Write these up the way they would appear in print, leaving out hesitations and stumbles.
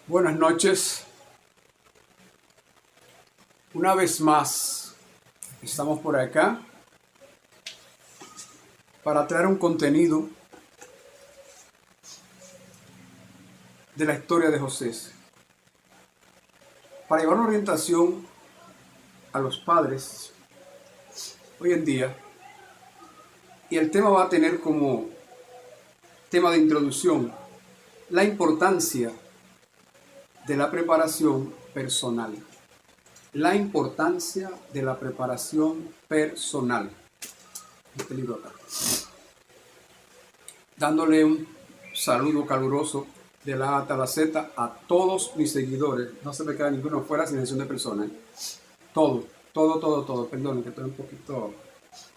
Buenas noches. Una vez más, estamos por acá para traer un contenido de la historia de José, para llevar una orientación a los padres hoy en día. Y el tema va a tener como tema de introducción la importancia de la preparación personal. La importancia de la preparación personal. Este libro acá. Dándole un saludo caluroso de la A hasta la Z a todos mis seguidores. No se me queda ninguno fuera sin excepción de personas. Todo. Perdón, que estoy un poquito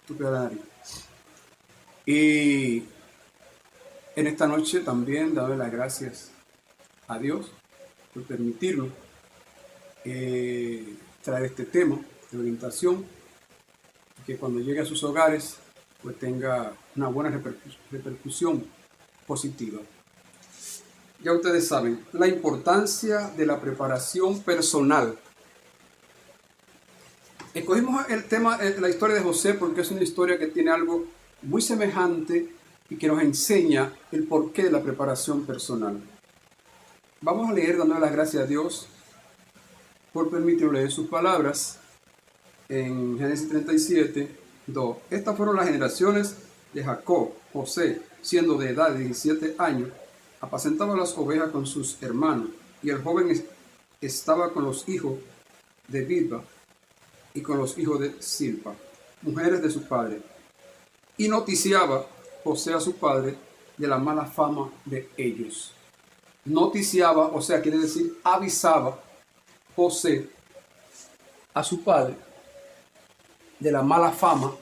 estúpido de la nariz. Y en esta noche también darle las gracias a Dios por permitirnos traer este tema de orientación, que cuando llegue a sus hogares pues tenga una buena repercusión positiva. Ya ustedes saben la importancia de la preparación personal. Escogimos el tema, la historia de José, porque es una historia que tiene algo muy semejante y que nos enseña el porqué de la preparación personal. Vamos a leer dando las gracias a Dios por permitirnos leer sus palabras en Génesis 37, 2. Estas fueron las generaciones de Jacob. José, siendo de edad de 17 años, apacentaba las ovejas con sus hermanos, y el joven estaba con los hijos de Bilha y con los hijos de Silpa, mujeres de su padre. Y noticiaba José a su padre de la mala fama de ellos. Noticiaba, o sea, quiere decir avisaba José a su padre de la mala fama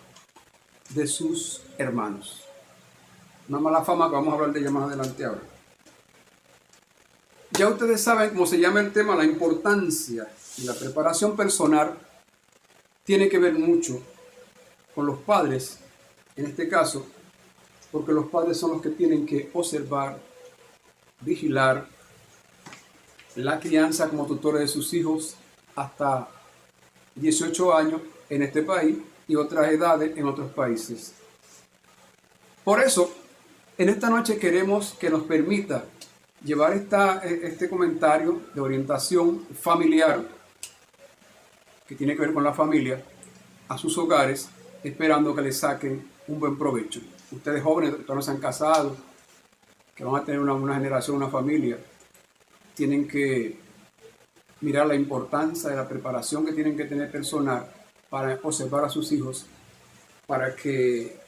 de sus hermanos. Una mala fama que vamos a hablar de ella más adelante ahora. Ya ustedes saben cómo se llama el tema, la importancia de la preparación personal tiene que ver mucho con los padres, en este caso, porque los padres son los que tienen que observar, vigilar la crianza como tutores de sus hijos hasta 18 años en este país y otras edades en otros países. Por eso, en esta noche queremos que nos permita llevar este comentario de orientación familiar, que tiene que ver con la familia, a sus hogares, esperando que les saquen un buen provecho. Ustedes jóvenes que no se han casado, que van a tener una generación, una familia, tienen que mirar la importancia de la preparación que tienen que tener personal para observar a sus hijos, para que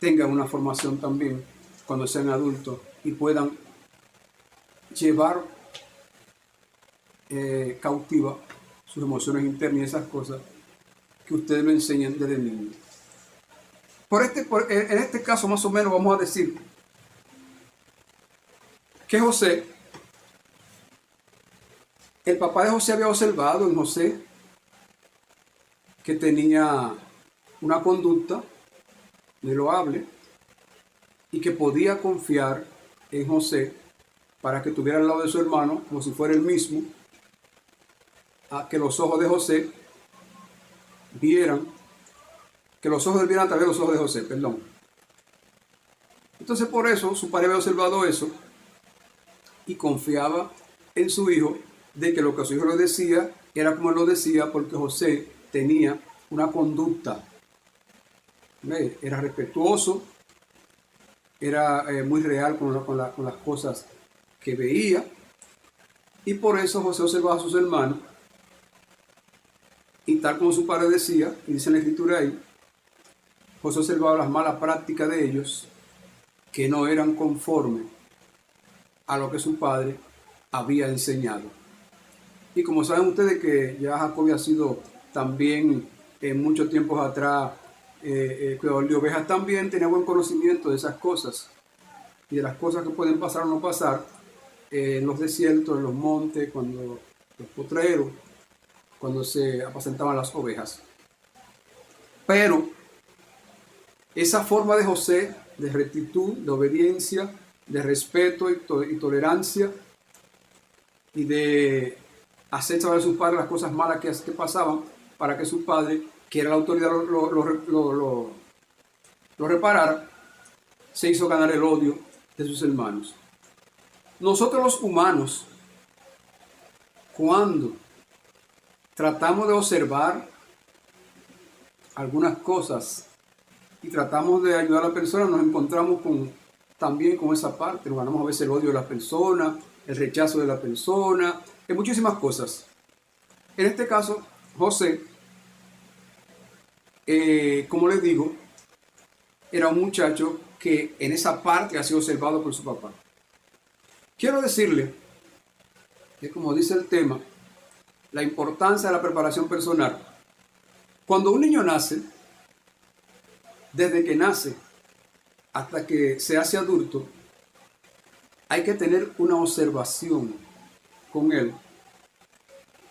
tengan una formación también cuando sean adultos y puedan llevar cautiva sus emociones internas y esas cosas que ustedes lo enseñan desde niños. En este caso, más o menos, vamos a decir que José, el papá de José había observado en José que tenía una conducta de loable y que podía confiar en José para que estuviera al lado de su hermano como si fuera el mismo, a que los ojos de José vieran, que los ojos vieran a través de los ojos de José, perdón. Entonces por eso su padre había observado eso y confiaba en su hijo, de que lo que su hijo le decía era como él lo decía, porque José tenía una conducta, era respetuoso, era muy real con las cosas que veía, y por eso José observaba a sus hermanos, y tal como su padre decía, y dice en la escritura ahí, José observaba las malas prácticas de ellos, que no eran conformes a lo que su padre había enseñado. Y como saben ustedes que ya Jacob ha sido también en muchos tiempos atrás cuidador de ovejas, también tenía buen conocimiento de esas cosas y de las cosas que pueden pasar o no pasar en los desiertos, en los montes, cuando los potreros, cuando se apacentaban las ovejas. Pero esa forma de José, de rectitud, de obediencia, de respeto y tolerancia, y de hacer saber a sus padres las cosas malas que pasaban, para que su padre, que era la autoridad, lo reparara. Se hizo ganar el odio de sus hermanos. Nosotros los humanos, cuando tratamos de observar algunas cosas y tratamos de ayudar a la persona, nos encontramos también con esa parte. Nos ganamos a veces el odio de la persona, el rechazo de la persona, en muchísimas cosas. En este caso, José, como les digo, era un muchacho que en esa parte ha sido observado por su papá. Quiero decirle que, como dice el tema, la importancia de la preparación personal. Cuando un niño nace, desde que nace hasta que se hace adulto, hay que tener una observación con él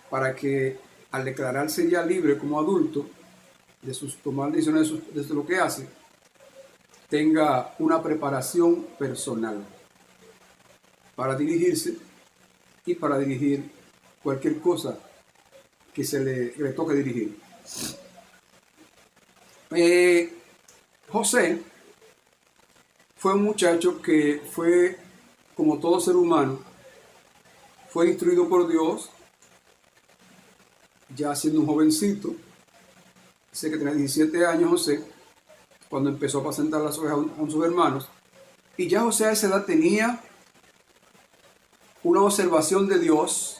para que al declararse ya libre como adulto de tomar decisiones de lo que hace, tenga una preparación personal para dirigirse y para dirigir cualquier cosa que le toque dirigir. José fue un muchacho que fue, como todo ser humano, fue instruido por Dios, ya siendo un jovencito. Sé que tenía 17 años José, cuando empezó a apacentar las ovejas con sus hermanos. Y ya José a esa edad tenía una observación de Dios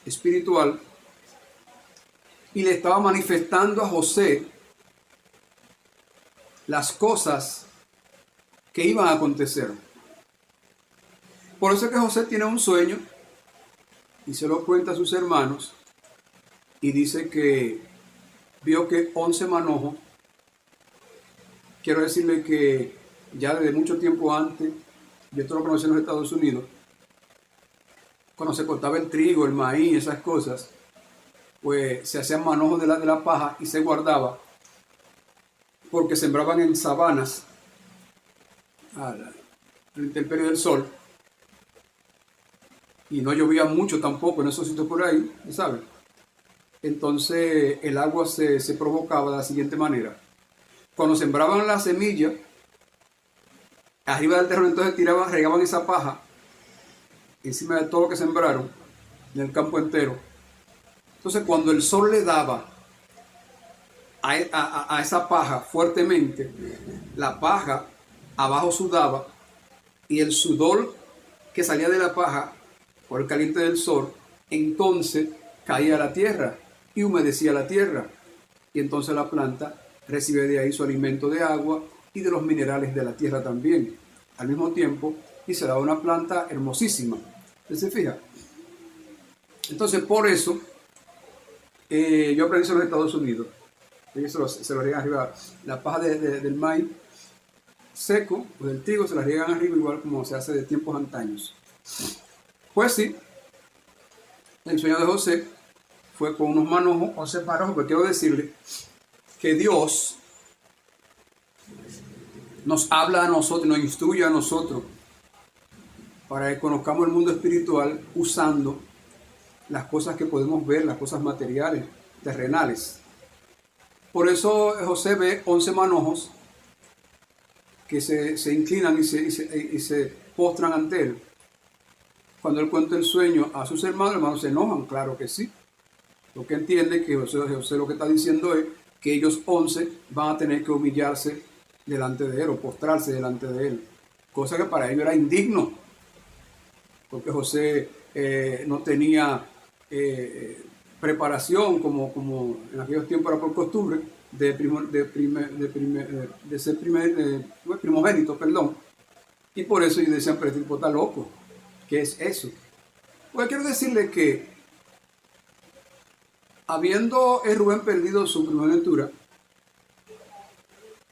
espiritual y le estaba manifestando a José las cosas que iban a acontecer. Por eso es que José tiene un sueño y se lo cuenta a sus hermanos y dice que vio que 11 manojos. Quiero decirle que ya desde mucho tiempo antes, yo esto lo conocí en los Estados Unidos, cuando se cortaba el trigo, el maíz, esas cosas, pues se hacían manojos de la paja y se guardaba, porque sembraban en sabanas a la intemperie del sol, y no llovía mucho tampoco en esos sitios por ahí, ¿sabes? Entonces el agua se provocaba de la siguiente manera. Cuando sembraban la semilla, arriba del terreno, entonces regaban esa paja encima de todo lo que sembraron en el campo entero. Entonces cuando el sol le daba a esa paja fuertemente, la paja abajo sudaba y el sudor que salía de la paja por el caliente del sol, entonces caía a la tierra y humedecía la tierra, y entonces la planta recibe de ahí su alimento de agua y de los minerales de la tierra también al mismo tiempo, y se da una planta hermosísima. ¿Se fija? Entonces por eso yo aprendí eso en los Estados Unidos. Ellos se lo riegan arriba, la paja del maíz seco o del trigo se la riegan arriba, igual como se hace de tiempos antaños. Pues sí, el sueño de José fue con unos manojos, 11 manojos, pero quiero decirle que Dios nos habla a nosotros, nos instruye a nosotros para que conozcamos el mundo espiritual usando las cosas que podemos ver, las cosas materiales, terrenales. Por eso José ve 11 manojos que se inclinan y se postran ante él. Cuando él cuenta el sueño a sus hermanos se enojan, claro que sí. Porque entiende que José lo que está diciendo es que ellos 11 van a tener que humillarse delante de él o postrarse delante de él. Cosa que para ellos era indigno. Porque José no tenía preparación como en aquellos tiempos era por costumbre de ser primogénito, perdón. Y por eso ellos decían, pero este tipo está loco. ¿Qué es eso? Pues quiero decirle que habiendo Rubén perdido su primogenitura,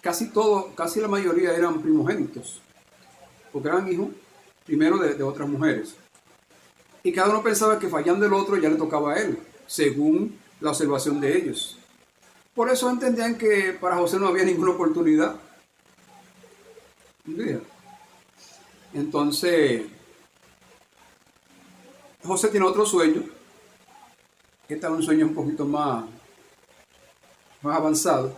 casi la mayoría eran primogénitos, porque eran hijos primero de otras mujeres. Y cada uno pensaba que fallando el otro ya le tocaba a él, según la observación de ellos. Por eso entendían que para José no había ninguna oportunidad. Entonces, José tiene otro sueño. Este es un sueño un poquito más avanzado.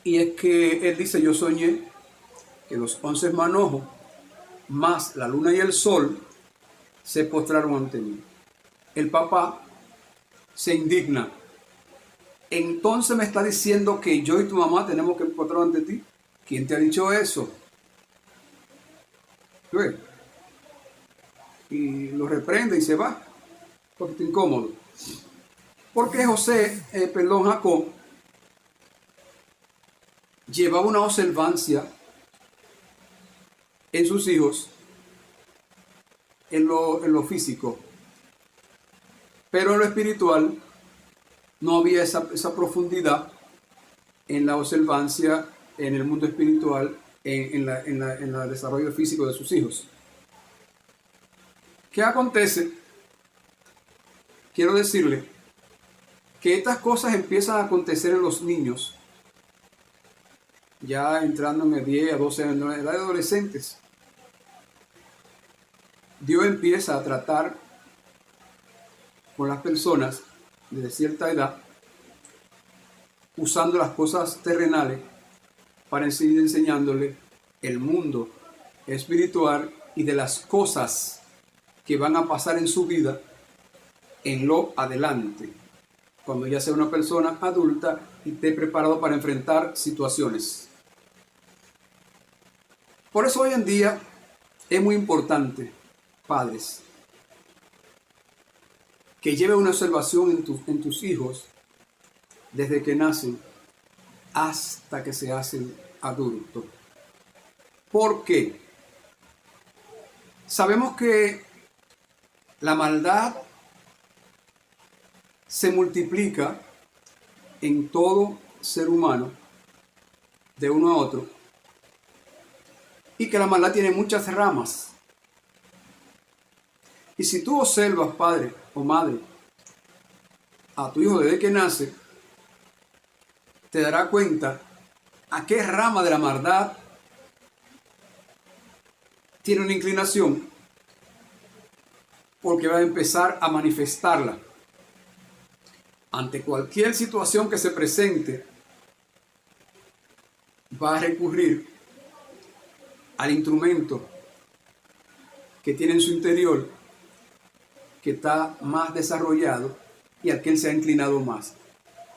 Y es que él dice, yo soñé que los 11 manojos, más la luna y el sol, se postraron ante mí. El papá se indigna. Entonces me está diciendo que yo y tu mamá tenemos que postrar ante ti. ¿Quién te ha dicho eso? ¿Ves? Y lo reprende y se va, porque está incómodo. Porque Jacob, llevaba una observancia en sus hijos, en lo físico, pero en lo espiritual no había esa profundidad en la observancia en el mundo espiritual, en el desarrollo físico de sus hijos. ¿Qué acontece? Quiero decirle que estas cosas empiezan a acontecer en los niños, ya entrando en el 10 a 12 años, en la edad de adolescentes. Dios empieza a tratar con las personas de cierta edad, usando las cosas terrenales para seguir enseñándole el mundo espiritual y de las cosas que van a pasar en su vida en lo adelante, cuando ya sea una persona adulta y esté preparado para enfrentar situaciones. Por eso hoy en día es muy importante, padres, que lleve una observación en tus hijos desde que nacen hasta que se hacen adultos. ¿Por qué? Sabemos que la maldad se multiplica en todo ser humano de uno a otro y que la maldad tiene muchas ramas. Y si tú observas, padre o madre, a tu hijo desde que nace, te darás cuenta a qué rama de la maldad tiene una inclinación, porque va a empezar a manifestarla. Ante cualquier situación que se presente, va a recurrir al instrumento que tiene en su interior, que está más desarrollado y al que él se ha inclinado más.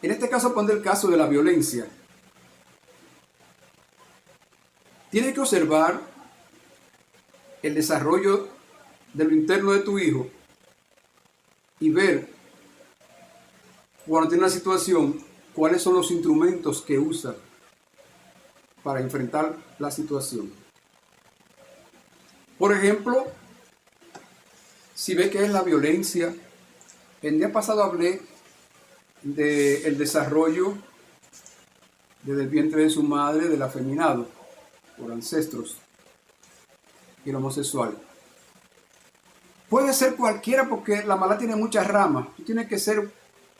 En este caso, pondré el caso de la violencia. Tienes que observar el desarrollo de lo interno de tu hijo y ver, cuando tiene una situación, cuáles son los instrumentos que usa para enfrentar la situación. Por ejemplo, si ve que es la violencia, el día pasado hablé del desarrollo desde el vientre de su madre del afeminado por ancestros y el homosexual. Puede ser cualquiera porque la maldad tiene muchas ramas. Tú tienes que ser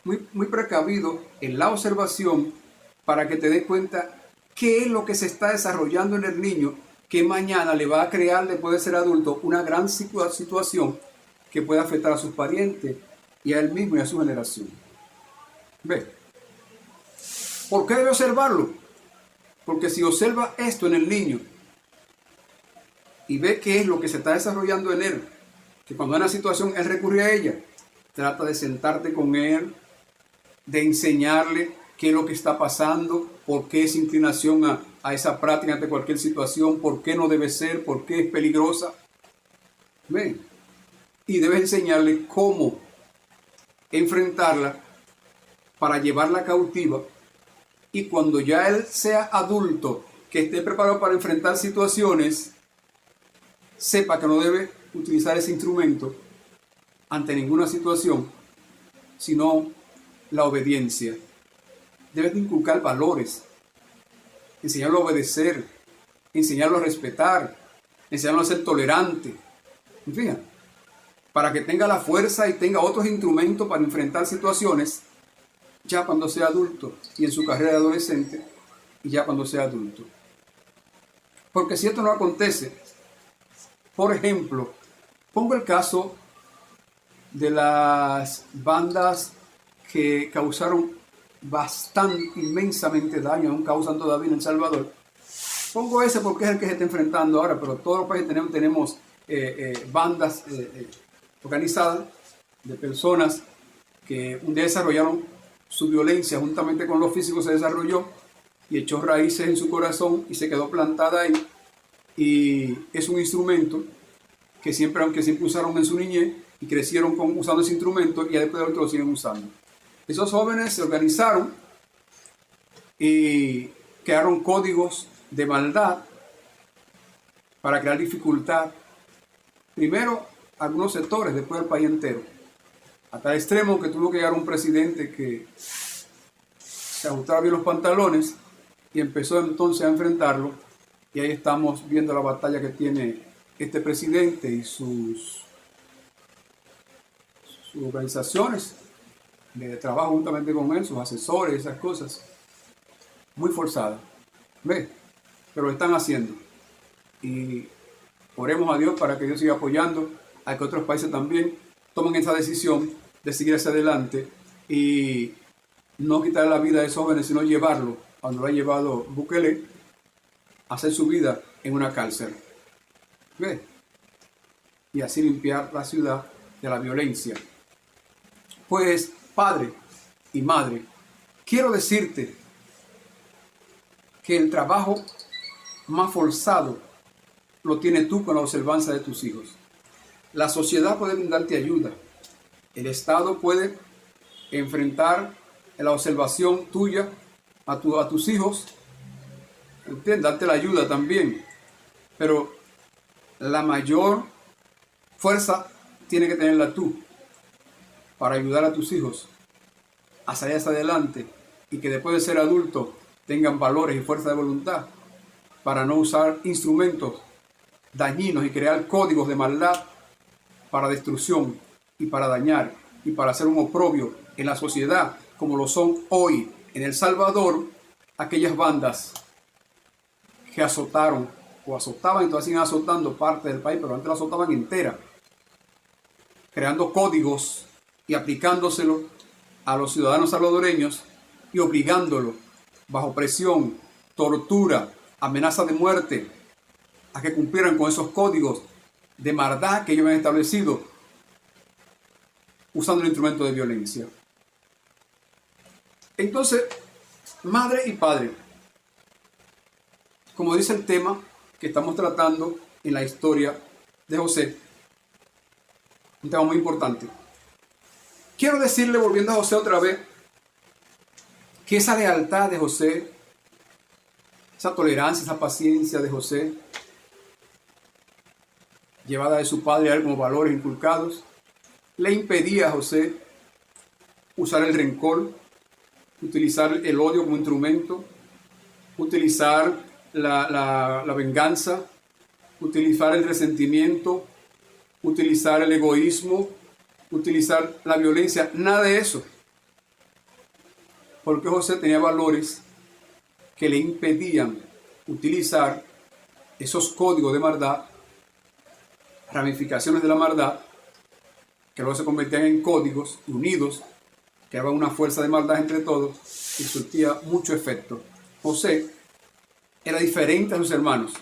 muy precavido en la observación para que te des cuenta qué es lo que se está desarrollando en el niño, que mañana le va a crear, después de ser adulto, una gran situación que puede afectar a sus parientes y a él mismo y a su generación. ¿Ve? ¿Por qué debe observarlo? Porque si observa esto en el niño y ve qué es lo que se está desarrollando en él, que cuando hay una situación él recurre a ella, trata de sentarte con él, de enseñarle qué es lo que está pasando, por qué es inclinación a esa práctica ante cualquier situación, por qué no debe ser, por qué es peligrosa. ¿Ven? Y debes enseñarle cómo enfrentarla para llevarla cautiva, y cuando ya él sea adulto, que esté preparado para enfrentar situaciones, sepa que no debe utilizar ese instrumento ante ninguna situación, sino la obediencia. Debes inculcar valores, enseñarlo a obedecer, enseñarlo a respetar, enseñarlo a ser tolerante. Fíjate, para que tenga la fuerza y tenga otros instrumentos para enfrentar situaciones ya cuando sea adulto y en su carrera de adolescente y ya cuando sea adulto. Porque si esto no acontece, por ejemplo, Pongo el caso de las bandas que causaron inmensamente daño, aún causan todavía en El Salvador. Pongo ese porque es el que se está enfrentando ahora, pero todos los países tenemos bandas organizadas de personas que un día desarrollaron su violencia juntamente con los físicos, se desarrolló y echó raíces en su corazón y se quedó plantada ahí. Y es un instrumento que aunque siempre usaron en su niñez y crecieron usando ese instrumento, y después de otros lo siguen usando. Esos jóvenes se organizaron y crearon códigos de maldad para crear dificultad. Primero algunos sectores, después el país entero. Hasta el extremo que tuvo que llegar un presidente que se ajustara bien los pantalones y empezó entonces a enfrentarlo. Y ahí estamos viendo la batalla que tiene este presidente y sus organizaciones de trabajo juntamente con él, sus asesores, esas cosas. Muy forzadas. ¿Ve? Pero lo están haciendo. Y oremos a Dios para que Dios siga apoyando a que otros países también tomen esa decisión de seguir hacia adelante y no quitar la vida de esos jóvenes, sino llevarlo, cuando lo ha llevado Bukele, a hacer su vida en una cárcel. ¿Ve? Y así limpiar la ciudad de la violencia. Pues, padre y madre, quiero decirte que el trabajo más forzado lo tienes tú con la observancia de tus hijos. La sociedad puede brindarte ayuda. El Estado puede enfrentar la observación tuya a tus hijos, darte la ayuda también. Pero la mayor fuerza tiene que tenerla tú para ayudar a tus hijos a salir hacia adelante y que después de ser adultos tengan valores y fuerza de voluntad para no usar instrumentos dañinos y crear códigos de maldad para destrucción y para dañar y para hacer un oprobio en la sociedad, como lo son hoy en El Salvador aquellas bandas que azotaron o azotaban y todavía siguen azotando parte del país, pero antes la azotaban entera, creando códigos y aplicándoselo a los ciudadanos salvadoreños y obligándolos bajo presión, tortura, amenaza de muerte, a que cumplieran con esos códigos de maldad que ellos han establecido usando el instrumento de violencia. Entonces, madre y padre, como dice el tema que estamos tratando en la historia de José, un tema muy importante. Quiero decirle, volviendo a José otra vez, que esa lealtad de José, esa tolerancia, esa paciencia de José, llevada de su padre a él como valores inculcados, le impedía a José usar el rencor, utilizar el odio como instrumento, utilizar la venganza, utilizar el resentimiento, utilizar el egoísmo, utilizar la violencia, nada de eso. Porque José tenía valores que le impedían utilizar esos códigos de maldad, ramificaciones de la maldad, que luego se convertían en códigos unidos, que daban una fuerza de maldad entre todos y surtía mucho efecto. José era diferente a sus hermanos.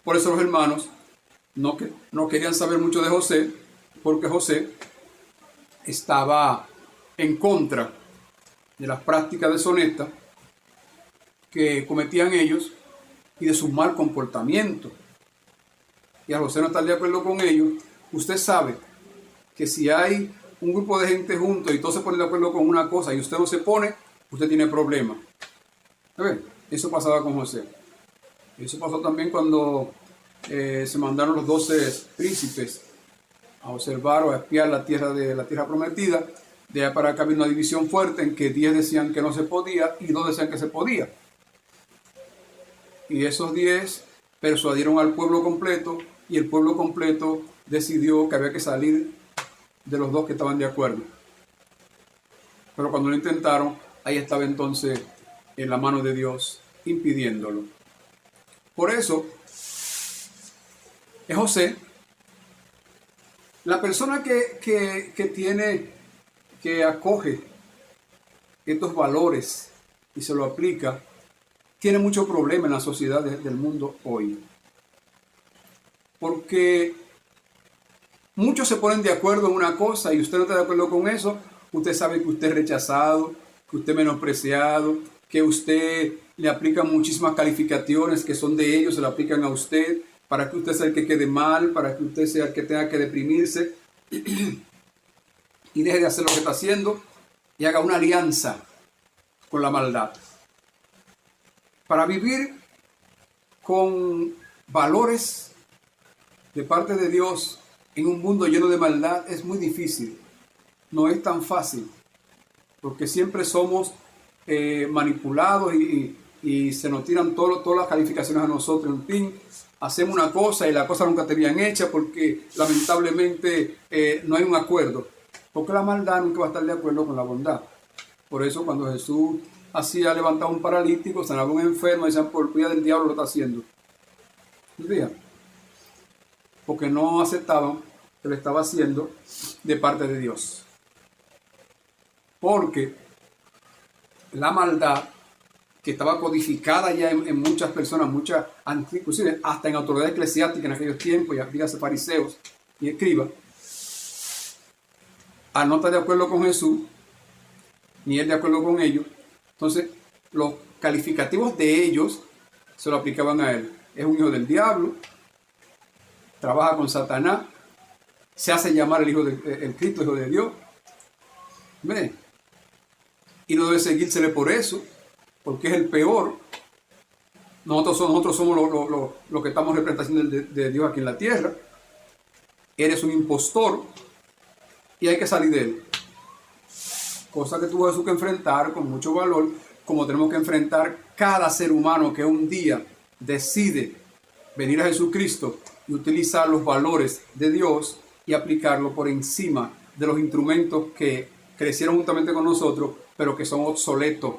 Por eso los hermanos no querían saber mucho de José, porque José estaba en contra de las prácticas deshonestas que cometían ellos y de su mal comportamiento. Y a José no estar de acuerdo con ellos. Usted sabe que si hay un grupo de gente junto y todos se ponen de acuerdo con una cosa y usted no se pone, usted tiene problemas. Eso pasaba con José. Eso pasó también cuando se mandaron los 12 príncipes a observar o a espiar la tierra prometida. De allá para acá había una división fuerte en que 10 decían que no se podía y 2 decían que se podía. Y esos 10 persuadieron al pueblo completo y el pueblo completo decidió que había que salir de los 2 que estaban de acuerdo. Pero cuando lo intentaron, ahí estaba entonces en la mano de Dios impidiéndolo. Por eso, José La persona que tiene, que acoge estos valores y se lo aplica, tiene mucho problema en la sociedad del mundo hoy. Porque muchos se ponen de acuerdo en una cosa y usted no está de acuerdo con eso, usted sabe que usted es rechazado, que usted es menospreciado, que usted le aplican muchísimas calificaciones que son de ellos, se le aplican a usted, para que usted sea el que quede mal, para que usted sea el que tenga que deprimirse y deje de hacer lo que está haciendo y haga una alianza con la maldad. Para vivir con valores de parte de Dios en un mundo lleno de maldad es muy difícil, no es tan fácil, porque siempre somos manipulados y se nos tiran todas las calificaciones a nosotros. En fin, hacemos una cosa y la cosa nunca te bien hecha porque lamentablemente no hay un acuerdo, porque la maldad nunca va a estar de acuerdo con la bondad. Por eso cuando Jesús hacía levantar a un paralítico, sanaba a un enfermo, decían, por vía del diablo lo está haciendo. ¿Entendía? Porque no aceptaban que lo estaba haciendo de parte de Dios. Porque la maldad que estaba codificada ya en muchas personas, inclusive hasta en autoridad eclesiástica en aquellos tiempos, ya dígase fariseos y escribas, al no estar de acuerdo con Jesús, ni él de acuerdo con ellos, entonces los calificativos de ellos se lo aplicaban a él. Es un hijo del diablo, trabaja con Satanás, se hace llamar el Cristo, hijo de Dios. ¿Ve? Y no debe seguírsele por eso, porque es el peor. Nosotros somos los que estamos representando de Dios aquí en la tierra. Eres un impostor y hay que salir de él. Cosa que tuvo Jesús que enfrentar con mucho valor, como tenemos que enfrentar cada ser humano que un día decide venir a Jesucristo y utilizar los valores de Dios y aplicarlo por encima de los instrumentos que crecieron juntamente con nosotros, pero que son obsoletos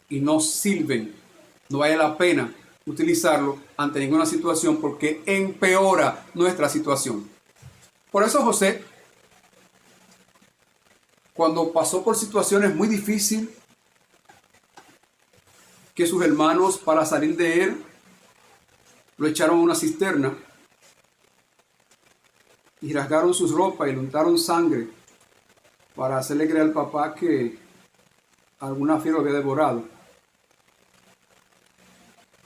y no sirven. No vale la pena utilizarlo ante ninguna situación porque empeora nuestra situación. Por eso José, cuando pasó por situaciones muy difíciles, que sus hermanos para salir de él lo echaron a una cisterna y rasgaron sus ropas y le untaron sangre para hacerle creer al papá que alguna fiera lo había devorado.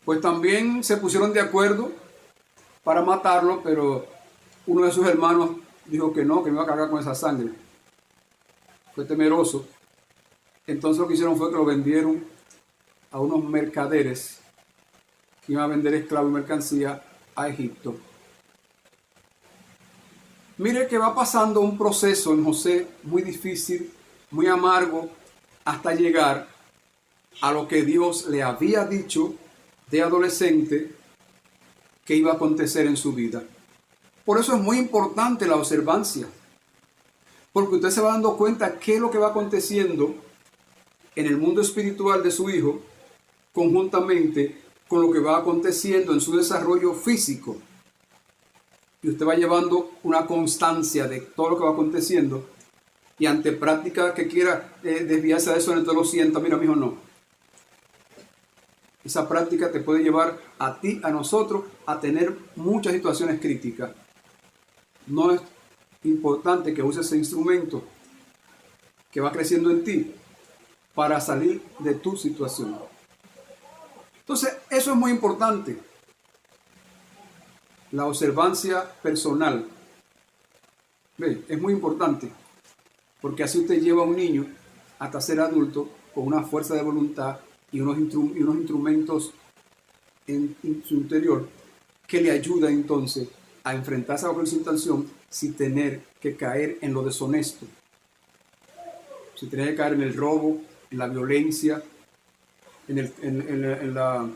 Pues también se pusieron de acuerdo para matarlo, pero uno de sus hermanos dijo que no iba a cargar con esa sangre. Fue temeroso. Entonces lo que hicieron fue que lo vendieron a unos mercaderes que iban a vender esclavos y mercancía a Egipto. Mire que va pasando un proceso en José muy difícil, muy amargo, hasta llegar a lo que Dios le había dicho de adolescente que iba a acontecer en su vida. Por eso es muy importante la observancia, porque usted se va dando cuenta qué es lo que va aconteciendo en el mundo espiritual de su hijo, conjuntamente con lo que va aconteciendo en su desarrollo físico. Y usted va llevando una constancia de todo lo que va aconteciendo, y ante práctica que quiera desviarse de eso, entonces lo sienta, mira, mijo, no. Esa práctica te puede llevar a ti, a nosotros, a tener muchas situaciones críticas. No es importante que uses ese instrumento que va creciendo en ti para salir de tu situación. Entonces, eso es muy importante. La observancia personal. ¿Ve? Es muy importante, porque así usted lleva a un niño hasta ser adulto con una fuerza de voluntad y unos instrumentos en su interior que le ayuda entonces a enfrentarse a la presentación sin tener que caer en lo deshonesto, sin tener que caer en el robo, en la violencia, en la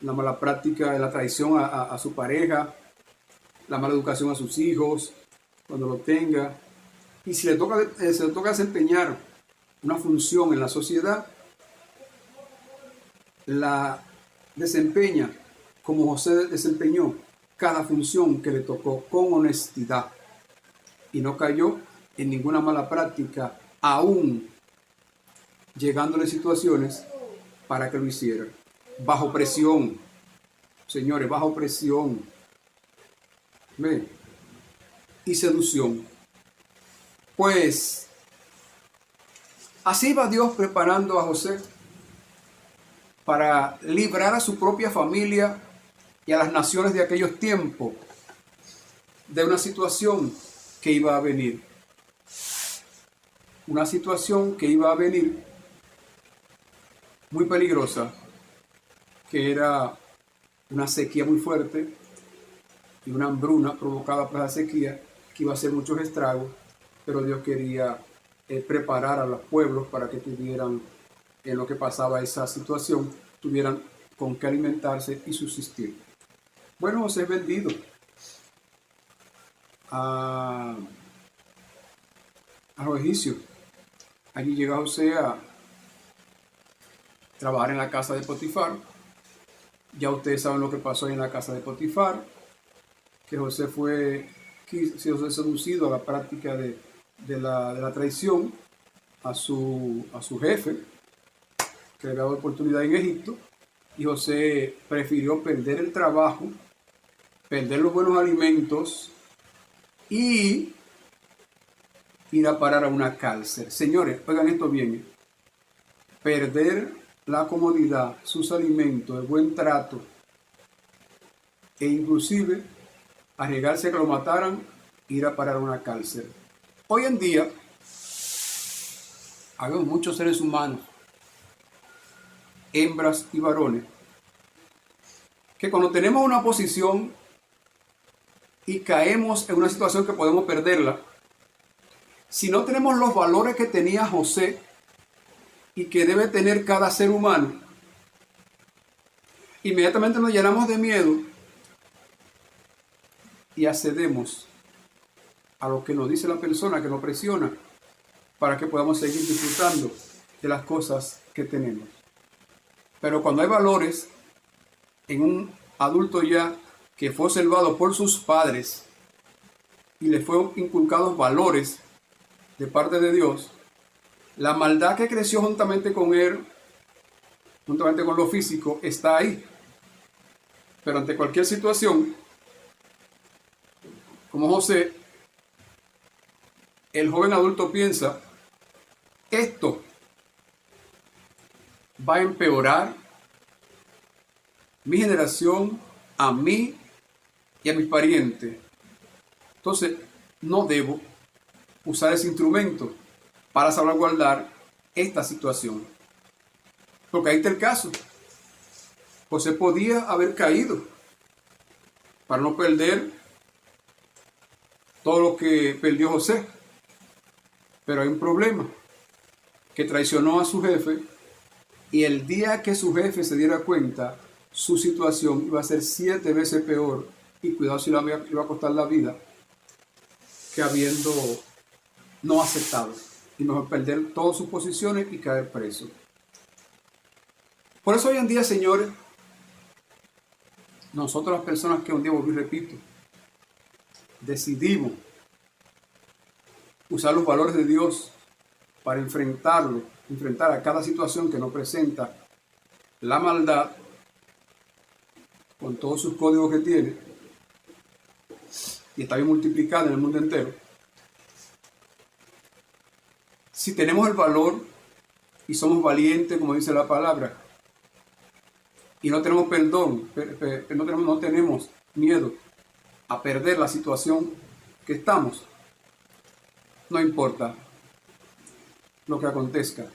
mala práctica, en la traición a su pareja, la mala educación a sus hijos, cuando lo tenga. Y si se le toca desempeñar una función en la sociedad, la desempeña como José desempeñó cada función que le tocó, con honestidad, y no cayó en ninguna mala práctica, aún llegándole situaciones para que lo hiciera. Bajo presión, señores, bajo presión. ¿Ve? Y seducción. Pues así va Dios preparando a José para librar a su propia familia y a las naciones de aquellos tiempos de una situación que iba a venir. Una situación que iba a venir muy peligrosa, que era una sequía muy fuerte y una hambruna provocada por la sequía que iba a hacer muchos estragos, pero Dios quería preparar a los pueblos para que tuvieran, en lo que pasaba esa situación, tuvieran con qué alimentarse y subsistir. Bueno, José es vendido a los egipcios. Allí llega José a trabajar en la casa de Potifar. Ya ustedes saben lo que pasó en la casa de Potifar, que José fue seducido a la práctica de la traición a su jefe, que le había dado oportunidad en Egipto, y José prefirió perder el trabajo, perder los buenos alimentos y ir a parar a una cárcel. Señores, oigan esto bien, perder la comodidad, sus alimentos, el buen trato, e inclusive arriesgarse a que lo mataran, ir a parar a una cárcel. Hoy en día, hay muchos seres humanos, hembras y varones, que cuando tenemos una posición y caemos en una situación que podemos perderla, si no tenemos los valores que tenía José y que debe tener cada ser humano, inmediatamente nos llenamos de miedo y accedemos a lo que nos dice la persona que nos presiona para que podamos seguir disfrutando de las cosas que tenemos. Pero cuando hay valores en un adulto ya que fue observado por sus padres y le fueron inculcados valores de parte de Dios, la maldad que creció juntamente con él, juntamente con lo físico, está ahí. Pero ante cualquier situación, como José, el joven adulto piensa, esto va a empeorar mi generación, a mí y a mis parientes. Entonces, no debo usar ese instrumento para salvaguardar esta situación. Porque ahí está el caso. José podía haber caído para no perder todo lo que perdió José. Pero hay un problema, que traicionó a su jefe, y el día que su jefe se diera cuenta, su situación iba a ser 7 veces peor, y cuidado si le iba a costar la vida, que habiendo no aceptado, y mejor perder todas sus posiciones y caer preso. Por eso hoy en día, señores, nosotros las personas que un día, volví, repito, decidimos usar los valores de Dios para enfrentar a cada situación que nos presenta la maldad, con todos sus códigos que tiene, y está bien multiplicada en el mundo entero. Si tenemos el valor y somos valientes, como dice la palabra, y no tenemos perdón, no tenemos miedo a perder la situación que estamos, no importa lo que acontezca.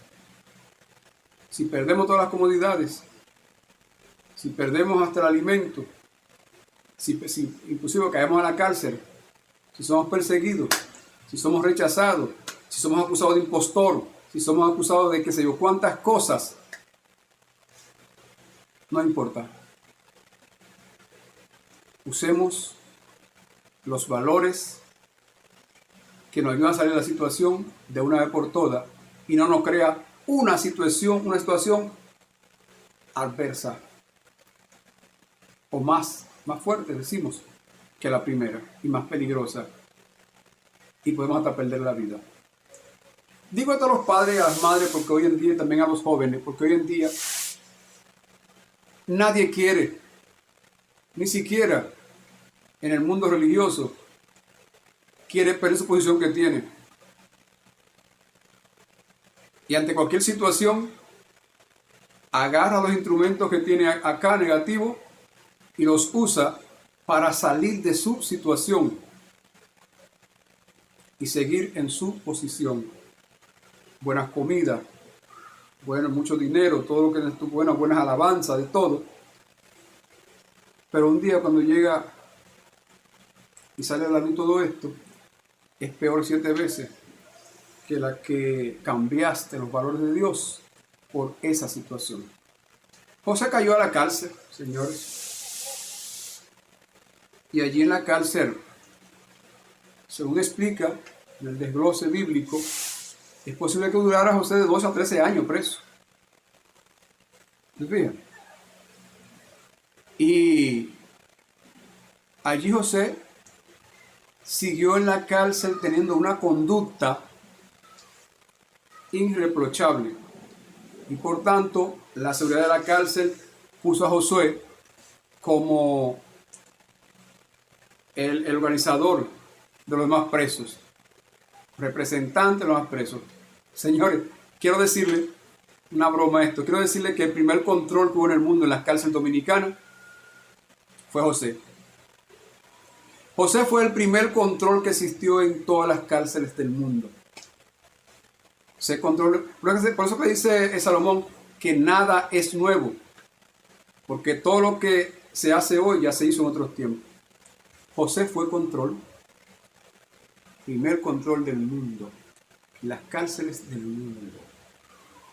Si perdemos todas las comodidades, si perdemos hasta el alimento, si inclusive caemos a la cárcel, si somos perseguidos, si somos rechazados, si somos acusados de impostor, si somos acusados de qué sé yo cuántas cosas, no importa. Usemos los valores que nos ayudan a salir de la situación de una vez por todas y no nos crea una situación adversa o más fuerte, decimos, que la primera y más peligrosa. y podemos hasta perder la vida. Digo esto a los padres y a las madres porque hoy en día, también a los jóvenes, porque hoy en día nadie quiere, ni siquiera en el mundo religioso, quiere perder su posición que tiene. Y ante cualquier situación, agarra los instrumentos que tiene acá negativos y los usa para salir de su situación y seguir en su posición. Buenas comidas, mucho dinero, todo lo que es buenas alabanzas, de todo. Pero un día cuando llega y sale a la luz todo esto, es peor 7 veces que la que cambiaste los valores de Dios por esa situación. José cayó a la cárcel, señores. Y allí en la cárcel, según explica en el desglose bíblico, es posible que durara José de 12 a 13 años preso. ¿Ven? Y allí José siguió en la cárcel teniendo una conducta irreprochable. Y por tanto, la seguridad de la cárcel puso a Josué como el organizador de los demás presos, representante de los demás presos. Señores, quiero decirle una broma a esto. Quiero decirle que el primer control que hubo en el mundo en las cárceles dominicanas fue José. José fue el primer control que existió en todas las cárceles del mundo. Se controló. Por eso que dice Salomón que nada es nuevo, porque todo lo que se hace hoy ya se hizo en otros tiempos. José fue control, primer control del mundo, las cárceles del mundo.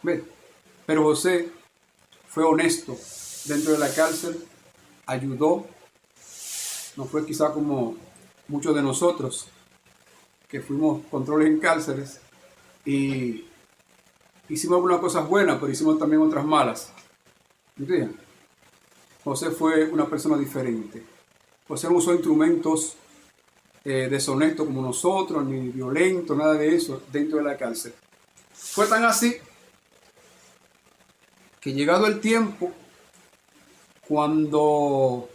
¿Ves? Pero José fue honesto dentro de la cárcel, ayudó, no fue quizá como muchos de nosotros que fuimos controles en cárceles y hicimos algunas cosas buenas, pero hicimos también otras malas. ¿Entiendes? José fue una persona diferente. José no usó instrumentos deshonestos como nosotros, ni violentos, nada de eso dentro de la cárcel. Fue tan así que llegado el tiempo, cuando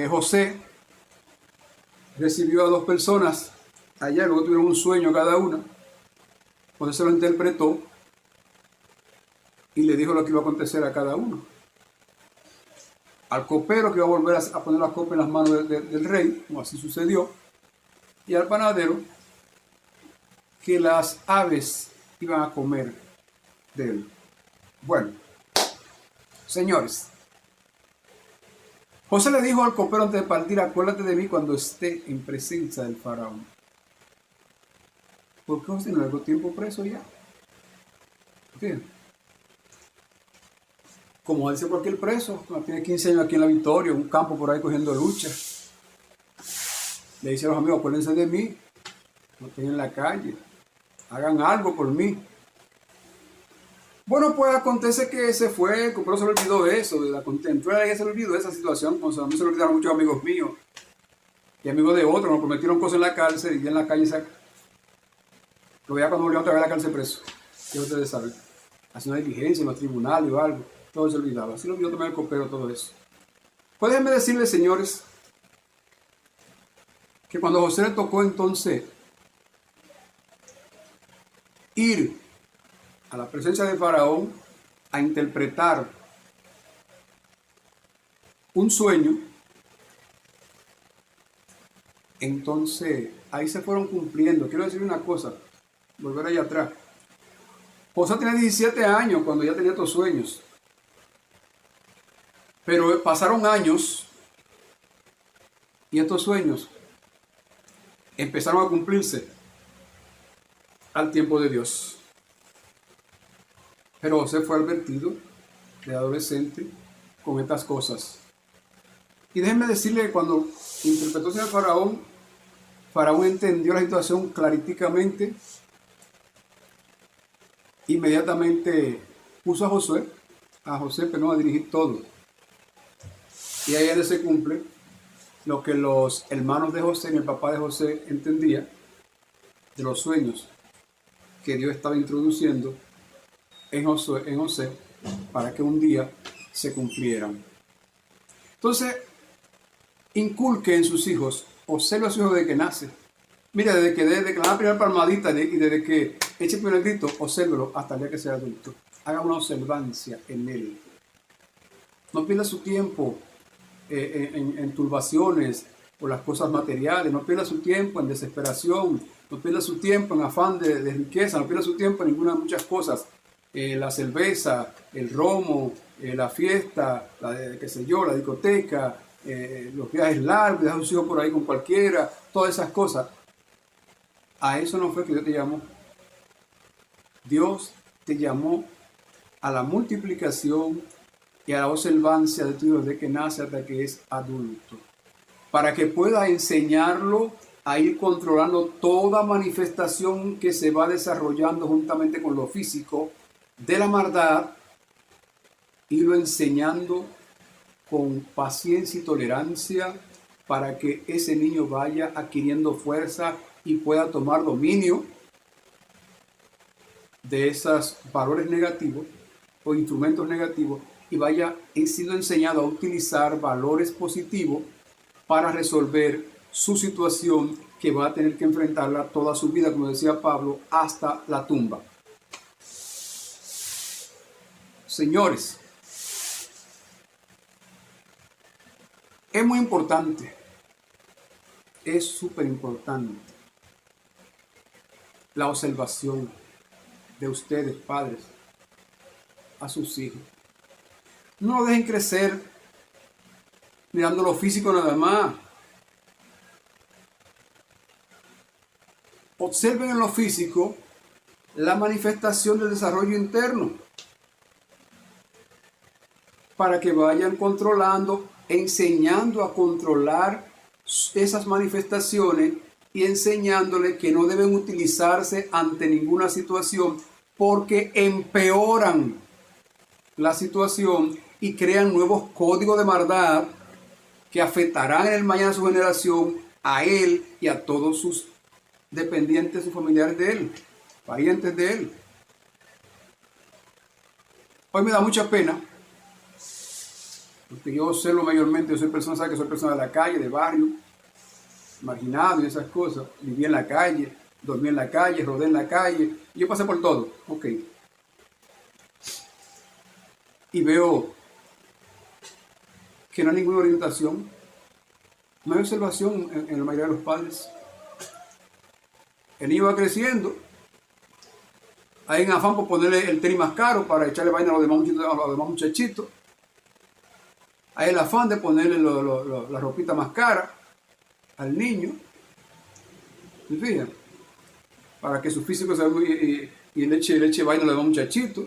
José recibió a 2 personas allá, luego tuvieron un sueño cada una, José se lo interpretó y le dijo lo que iba a acontecer a cada uno. Al copero, que iba a volver a poner la copa en las manos del rey, como así sucedió, y al panadero, que las aves iban a comer de él. Bueno, señores, José le dijo al copero antes de partir: acuérdate de mí cuando esté en presencia del faraón. ¿Por qué José no le dio tiempo preso ya? ¿Entiendes? Como dice cualquier preso, cuando tiene 15 años aquí en La Victoria, un campo por ahí cogiendo lucha. Le dice a los amigos: acuérdense de mí, no estén en la calle, hagan algo por mí. Bueno, pues acontece que se fue, el copero se le olvidó de eso, de la contentura, y se le olvidó de esa situación, como a mí se le olvidaron muchos amigos míos y amigos de otros, nos prometieron cosas en la cárcel y ya en la calle lo veía cuando volvió otra vez a la cárcel preso, que ustedes saben, haciendo una diligencia en los tribunales o algo, todo se olvidaba. Así lo olvidó también el copero, todo eso. Pues déjenme decirles, señores, que cuando José le tocó entonces ir a la presencia de Faraón a interpretar un sueño, entonces ahí se fueron cumpliendo. Quiero decir una cosa, volver allá atrás. José tenía 17 años cuando ya tenía estos sueños, pero pasaron años y estos sueños empezaron a cumplirse al tiempo de Dios. Pero José fue advertido de adolescente con estas cosas. Y déjenme decirle que cuando interpretó a Faraón, Faraón entendió la situación claríticamente. Inmediatamente puso a José, pero a dirigir todo. Y ahí se cumple lo que los hermanos de José y el papá de José entendían, de los sueños que Dios estaba introduciendo en José para que un día se cumplieran. Entonces, inculque en sus hijos, observe a sus hijos desde que nace. Mira, desde que le da la primera palmadita y desde que eche el primer grito, obsérvelo hasta el día que sea adulto. Haga una observancia en él. No pierda su tiempo en turbaciones por las cosas materiales, no pierda su tiempo en desesperación, no pierda su tiempo en afán de riqueza, no pierda su tiempo en ninguna de muchas cosas. La cerveza, el romo, la fiesta, qué sé yo, la discoteca, los viajes largos, dejar a sus hijos por ahí con cualquiera, todas esas cosas. A eso no fue que Dios te llamó. Dios te llamó a la multiplicación y a la observancia de tu hijo desde que nace hasta que es adulto, para que pueda enseñarlo a ir controlando toda manifestación que se va desarrollando juntamente con lo físico de la maldad, irlo enseñando con paciencia y tolerancia para que ese niño vaya adquiriendo fuerza y pueda tomar dominio de esos valores negativos o instrumentos negativos y vaya siendo enseñado a utilizar valores positivos para resolver su situación que va a tener que enfrentarla toda su vida, como decía Pablo, hasta la tumba. Señores, es muy importante, es súper importante la observación de ustedes, padres, a sus hijos. No lo dejen crecer mirando lo físico nada más. Observen en lo físico la manifestación del desarrollo interno para que vayan controlando, enseñando a controlar esas manifestaciones y enseñándole que no deben utilizarse ante ninguna situación porque empeoran la situación y crean nuevos códigos de maldad que afectarán en el mañana a su generación, a él y a todos sus dependientes y familiares de él, parientes de él. Hoy me da mucha pena, porque yo observo mayormente, yo soy persona, ¿sabe? Que soy persona de la calle, de barrio, marginado y esas cosas. Viví en la calle, dormí en la calle, rodé en la calle, y yo pasé por todo, ok. Y veo que no hay ninguna orientación, no hay observación en la mayoría de los padres. El niño va creciendo, hay en afán por ponerle el tenis más caro para echarle vaina a los demás muchachitos. Hay el afán de ponerle la ropita más cara al niño. ¿Se fijan? Para que su físico sea muy... Y le eche vaina a los demás muchachitos.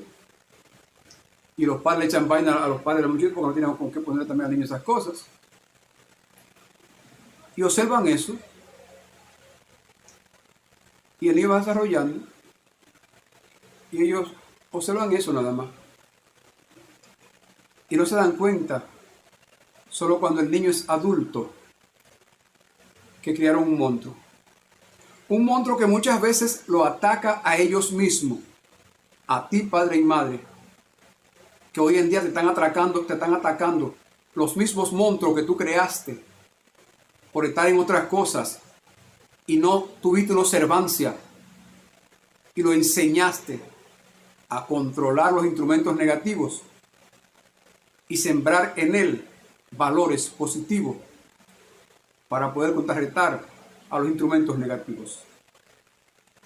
Y los padres le echan vaina a los padres de los muchachitos porque no tienen con qué ponerle también al niño esas cosas. Y observan eso. Y el niño va desarrollando. Y ellos observan eso nada más. Y no se dan cuenta, solo cuando el niño es adulto, que crearon un monstruo. Un monstruo que muchas veces lo ataca a ellos mismos. A ti, padre y madre. Que hoy en día te están atacando los mismos monstruos que tú creaste por estar en otras cosas y no tuviste una observancia y lo enseñaste a controlar los instrumentos negativos y sembrar en él valores positivos para poder contrarrestar a los instrumentos negativos.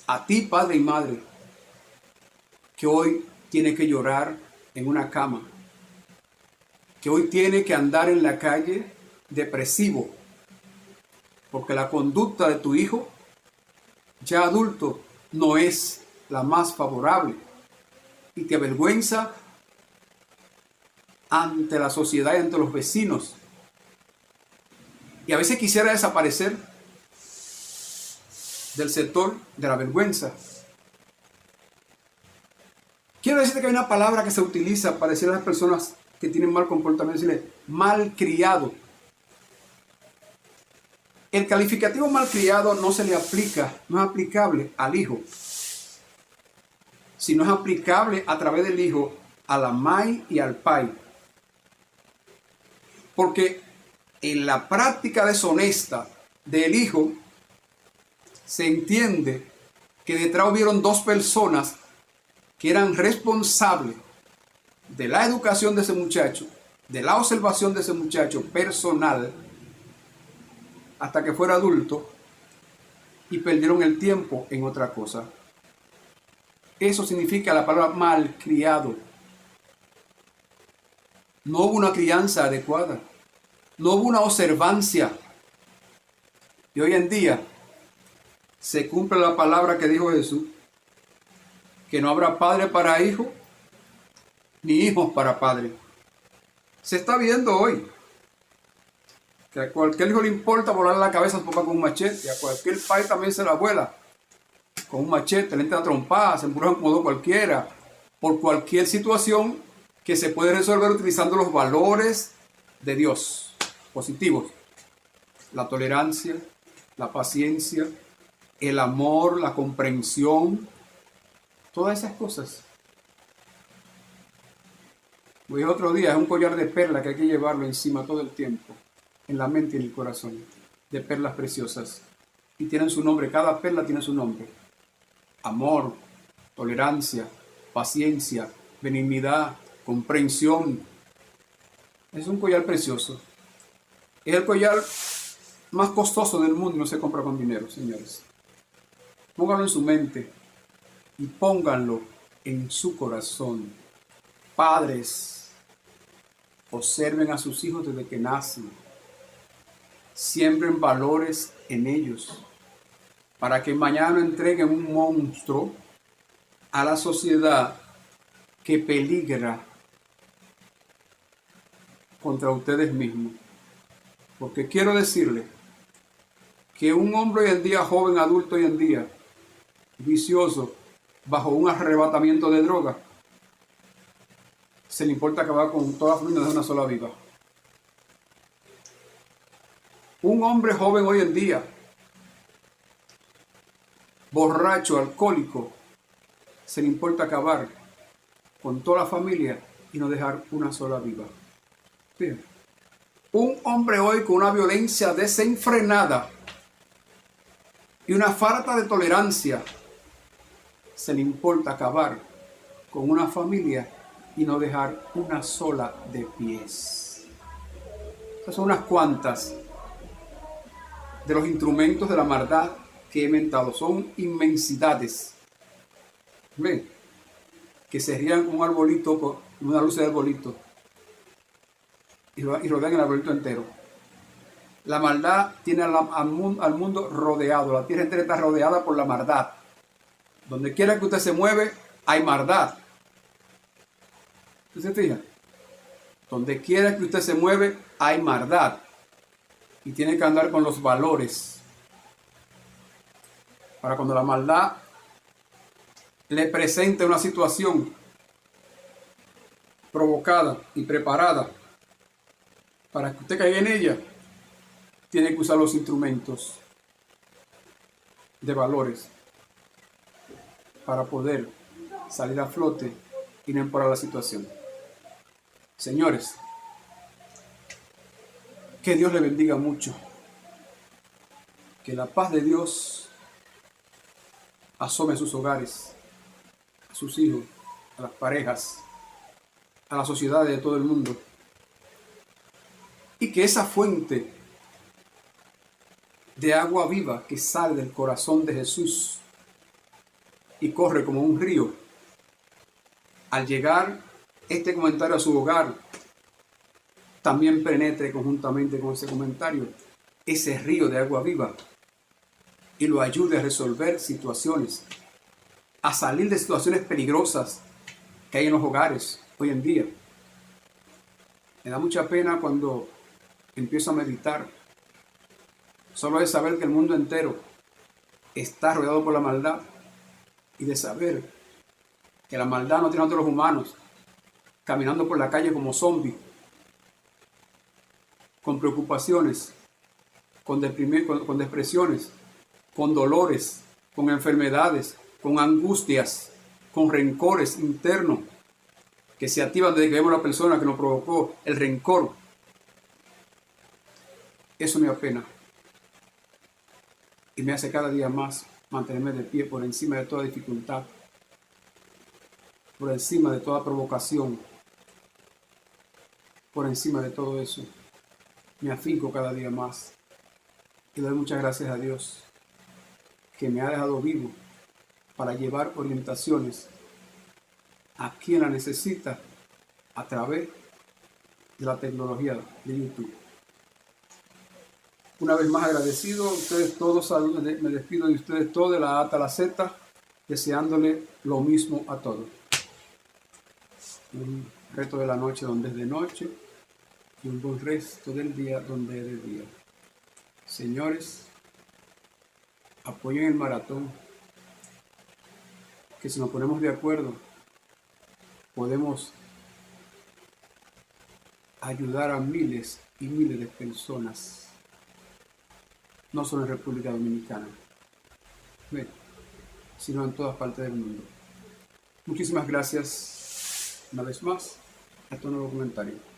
A ti, padre y madre, que hoy tiene que llorar en una cama, que hoy tiene que andar en la calle depresivo, porque la conducta de tu hijo, ya adulto, no es la más favorable y te avergüenza ante la sociedad y ante los vecinos. Y a veces quisiera desaparecer del sector de la vergüenza. Quiero decirte que hay una palabra que se utiliza para decir a las personas que tienen mal comportamiento, decirle malcriado. El calificativo malcriado no se le aplica, no es aplicable al hijo, sino es aplicable a través del hijo a la mai y al pai. Porque en la práctica deshonesta del hijo se entiende que detrás hubieron dos personas que eran responsables de la educación de ese muchacho, de la observación de ese muchacho personal, hasta que fuera adulto, y perdieron el tiempo en otra cosa. Eso significa la palabra malcriado. No hubo una crianza adecuada, no hubo una observancia. Y hoy en día se cumple la palabra que dijo Jesús, que no habrá padre para hijo, ni hijos para padre. Se está viendo hoy que a cualquier hijo le importa volar la cabeza a su papá con un machete, a cualquier padre también se la vuela con un machete, le entra a trompar, se empujan como cualquiera, por cualquier situación que se puede resolver utilizando los valores de Dios positivos: la tolerancia, la paciencia, el amor, la comprensión, todas esas cosas. Hoy otro día, es un collar de perlas que hay que llevarlo encima todo el tiempo, en la mente y en el corazón, de perlas preciosas, y tienen su nombre. Cada perla tiene su nombre: amor, tolerancia, paciencia, benignidad, comprensión. Es un collar precioso. Es el collar más costoso del mundo y no se compra con dinero, señores. Pónganlo en su mente y pónganlo en su corazón. Padres, observen a sus hijos desde que nacen. Siembren valores en ellos para que mañana no entreguen un monstruo a la sociedad que peligra contra ustedes mismos. Porque quiero decirle que un hombre hoy en día, joven, adulto hoy en día, vicioso, bajo un arrebatamiento de droga, se le importa acabar con toda la familia de una sola vida. Un hombre joven hoy en día, borracho, alcohólico, se le importa acabar con toda la familia y no dejar una sola viva. Bien. Un hombre hoy con una violencia desenfrenada y una falta de tolerancia, se le importa acabar con una familia y no dejar una sola de pies. Estas son unas cuantas de los instrumentos de la maldad que he mentado. Son inmensidades. ¿Ven? Que se rían con un arbolito, con una luz de arbolito, y rodean el arbolito entero. La maldad tiene al mundo rodeado. La tierra entera está rodeada por la maldad. Donde quiera que usted se mueve, hay maldad. ¿Usted se fija? Donde quiera que usted se mueve, hay maldad. Y tiene que andar con los valores, para cuando la maldad le presente una situación provocada y preparada para que usted caiga en ella, tiene que usar los instrumentos de valores para poder salir a flote y no empeorar la situación. Señores, que Dios le bendiga mucho. Que la paz de Dios asome a sus hogares, a sus hijos, a las parejas, a las sociedades de todo el mundo. Y que esa fuente de agua viva que sale del corazón de Jesús y corre como un río, al llegar este comentario a su hogar, también penetre conjuntamente con ese comentario ese río de agua viva y lo ayude a resolver situaciones, a salir de situaciones peligrosas que hay en los hogares hoy en día. Me da mucha pena cuando empiezo a meditar solo de saber que el mundo entero está rodeado por la maldad y de saber que la maldad no tiene a otros humanos caminando por la calle como zombies, con preocupaciones con depresiones, con dolores, con enfermedades, con angustias, con rencores internos que se activan desde que vemos a la persona que nos provocó el rencor. Eso me apena y me hace cada día más mantenerme de pie por encima de toda dificultad, por encima de toda provocación, por encima de todo eso. Me afinco cada día más y doy muchas gracias a Dios que me ha dejado vivo para llevar orientaciones a quien la necesita a través de la tecnología de YouTube. Una vez más agradecido a ustedes todos, me despido de ustedes todos de la A hasta la Z, deseándole lo mismo a todos. Un resto de la noche donde es de noche y un buen resto del día donde es de día. Señores, apoyen el maratón, que si nos ponemos de acuerdo podemos ayudar a miles y miles de personas, no solo en República Dominicana, sino en todas partes del mundo. Muchísimas gracias una vez más a este nuevo comentario.